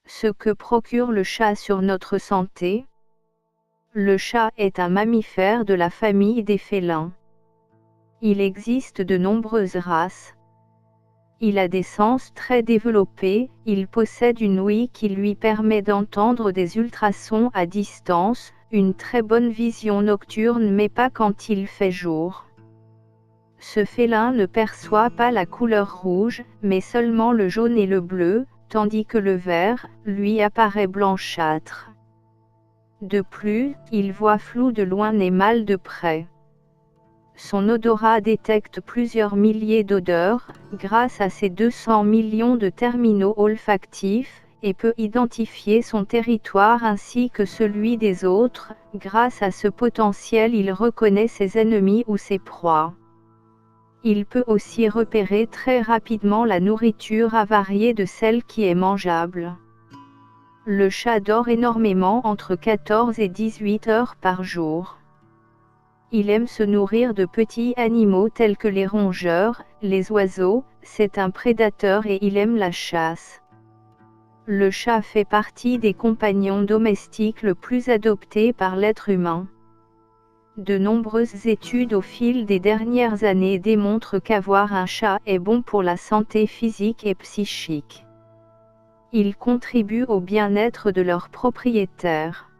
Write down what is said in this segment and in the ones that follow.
Ce que procure le chat sur notre santé. Le chat est un mammifère de la famille des félins. Il existe de nombreuses races. Il a des sens très développés, il possède une ouïe qui lui permet d'entendre des ultrasons à distance, une très bonne vision nocturne mais pas quand il fait jour. Ce félin ne perçoit pas la couleur rouge, mais seulement le jaune et le bleu, tandis que le vert, lui apparaît blanchâtre. De plus, il voit flou de loin et mal de près. Son odorat détecte plusieurs milliers d'odeurs, grâce à ses 200 millions de terminaux olfactifs, et peut identifier son territoire ainsi que celui des autres. Grâce à ce potentiel, il reconnaît ses ennemis ou ses proies. Il peut aussi repérer très rapidement la nourriture avariée de celle qui est mangeable. Le chat dort énormément entre 14 et 18 heures par jour. Il aime se nourrir de petits animaux tels que les rongeurs, les oiseaux, c'est un prédateur et il aime la chasse. Le chat fait partie des compagnons domestiques le plus adoptés par l'être humain. De nombreuses études au fil des dernières années démontrent qu'avoir un chat est bon pour la santé physique et psychique. Il contribue au bien-être de leur propriétaire.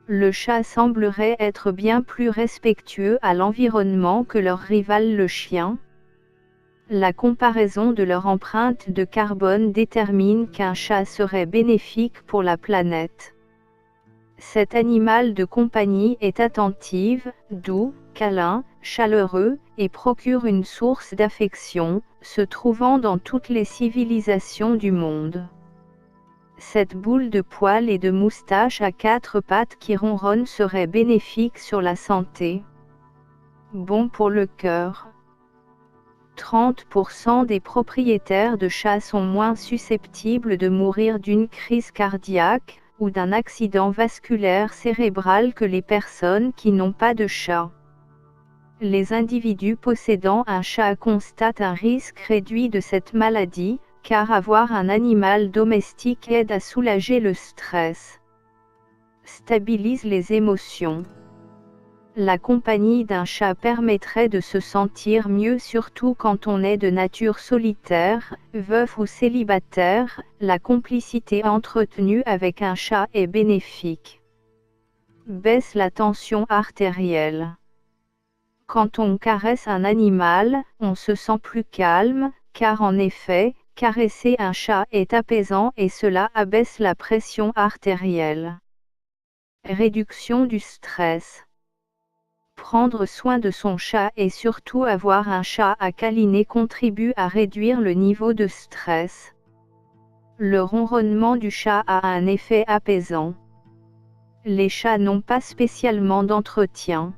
Le chat semblerait être bien plus respectueux à l'environnement que leur rival le chien. La comparaison de leur empreinte de carbone détermine qu'un chat serait bénéfique pour la planète. Cet animal de compagnie est attentif, doux, câlin, chaleureux, et procure une source d'affection, se trouvant dans toutes les civilisations du monde. Cette boule de poils et de moustache à 4 pattes qui ronronne serait bénéfique sur la santé. Bon pour le cœur. 30% des propriétaires de chats sont moins susceptibles de mourir d'une crise cardiaque ou d'un accident vasculaire cérébral que les personnes qui n'ont pas de chat. Les individus possédant un chat constatent un risque réduit de cette maladie, car avoir un animal domestique aide à soulager le stress, stabilise les émotions. La compagnie d'un chat permettrait de se sentir mieux surtout quand on est de nature solitaire, veuf ou célibataire. La complicité entretenue avec un chat est bénéfique. Baisse la tension artérielle. Quand on caresse un animal, on se sent plus calme, car en effet, caresser un chat est apaisant et cela abaisse la pression artérielle. Réduction du stress. Prendre soin de son chat et surtout avoir un chat à câliner contribue à réduire le niveau de stress. Le ronronnement du chat a un effet apaisant. Les chats n'ont pas spécialement d'entretien.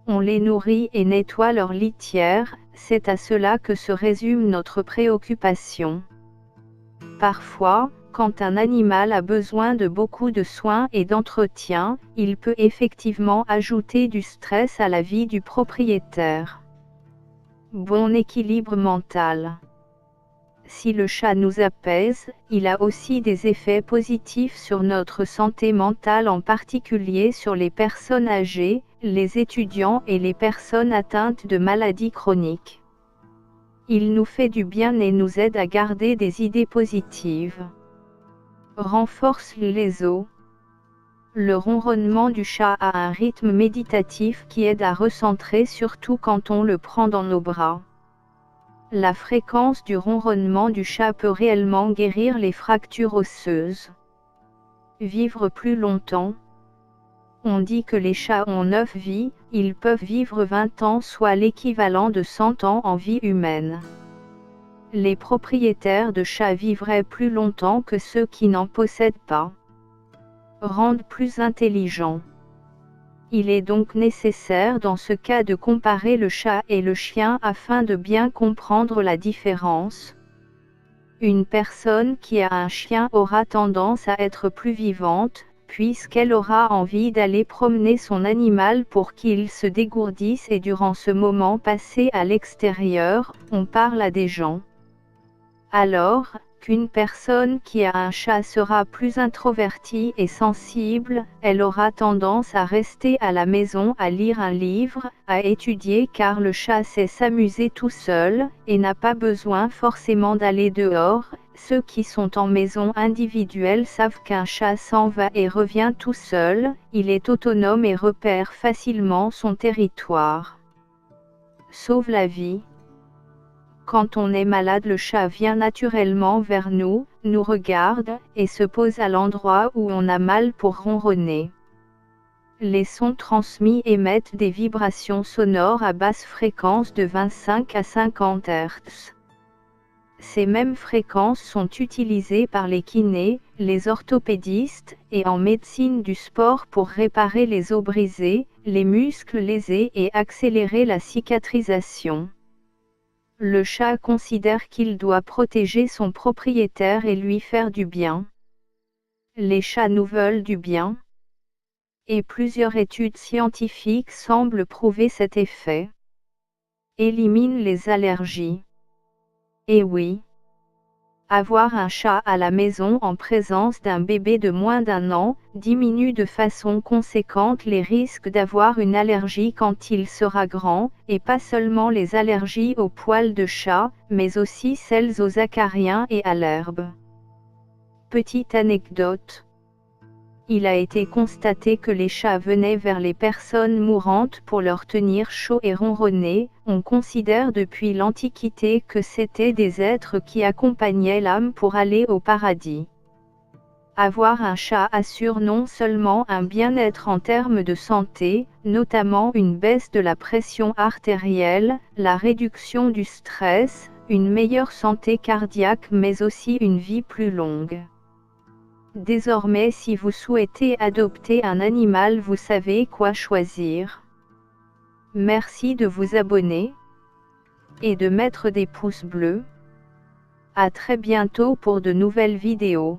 On les nourrit et nettoie leur litière, c'est à cela que se résume notre préoccupation. Parfois, quand un animal a besoin de beaucoup de soins et d'entretien, il peut effectivement ajouter du stress à la vie du propriétaire. Bon équilibre mental. Si le chat nous apaise, il a aussi des effets positifs sur notre santé mentale, en particulier sur les personnes âgées, les étudiants et les personnes atteintes de maladies chroniques. Il nous fait du bien et nous aide à garder des idées positives. Renforce les os. Le ronronnement du chat a un rythme méditatif qui aide à recentrer surtout quand on le prend dans nos bras. La fréquence du ronronnement du chat peut réellement guérir les fractures osseuses. Vivre plus longtemps. On dit que les chats ont 9 vies, ils peuvent vivre 20 ans, soit l'équivalent de 100 ans en vie humaine. Les propriétaires de chats vivraient plus longtemps que ceux qui n'en possèdent pas. Rendre plus intelligent. Il est donc nécessaire dans ce cas de comparer le chat et le chien afin de bien comprendre la différence. Une personne qui a un chien aura tendance à être plus vivante, puisqu'elle aura envie d'aller promener son animal pour qu'il se dégourdisse, et durant ce moment passé à l'extérieur, on parle à des gens. Alors qu'une personne qui a un chat sera plus introvertie et sensible, elle aura tendance à rester à la maison à lire un livre, à étudier car le chat sait s'amuser tout seul, et n'a pas besoin forcément d'aller dehors. Ceux qui sont en maison individuelle savent qu'un chat s'en va et revient tout seul, il est autonome et repère facilement son territoire. Sauve la vie. Quand on est malade, le chat vient naturellement vers nous, nous regarde, et se pose à l'endroit où on a mal pour ronronner. Les sons transmis émettent des vibrations sonores à basse fréquence de 25 à 50 Hz. Ces mêmes fréquences sont utilisées par les kinés, les orthopédistes, et en médecine du sport pour réparer les os brisés, les muscles lésés et accélérer la cicatrisation. Le chat considère qu'il doit protéger son propriétaire et lui faire du bien. Les chats nous veulent du bien. Et plusieurs études scientifiques semblent prouver cet effet. Élimine les allergies. Et oui. Avoir un chat à la maison en présence d'un bébé de moins d'1 an diminue de façon conséquente les risques d'avoir une allergie quand il sera grand, et pas seulement les allergies aux poils de chat, mais aussi celles aux acariens et à l'herbe. Petite anecdote. Il a été constaté que les chats venaient vers les personnes mourantes pour leur tenir chaud et ronronner. On considère depuis l'Antiquité que c'étaient des êtres qui accompagnaient l'âme pour aller au paradis. Avoir un chat assure non seulement un bien-être en termes de santé, notamment une baisse de la pression artérielle, la réduction du stress, une meilleure santé cardiaque mais aussi une vie plus longue. Désormais, si vous souhaitez adopter un animal, vous savez quoi choisir. Merci de vous abonner et de mettre des pouces bleus. À très bientôt pour de nouvelles vidéos.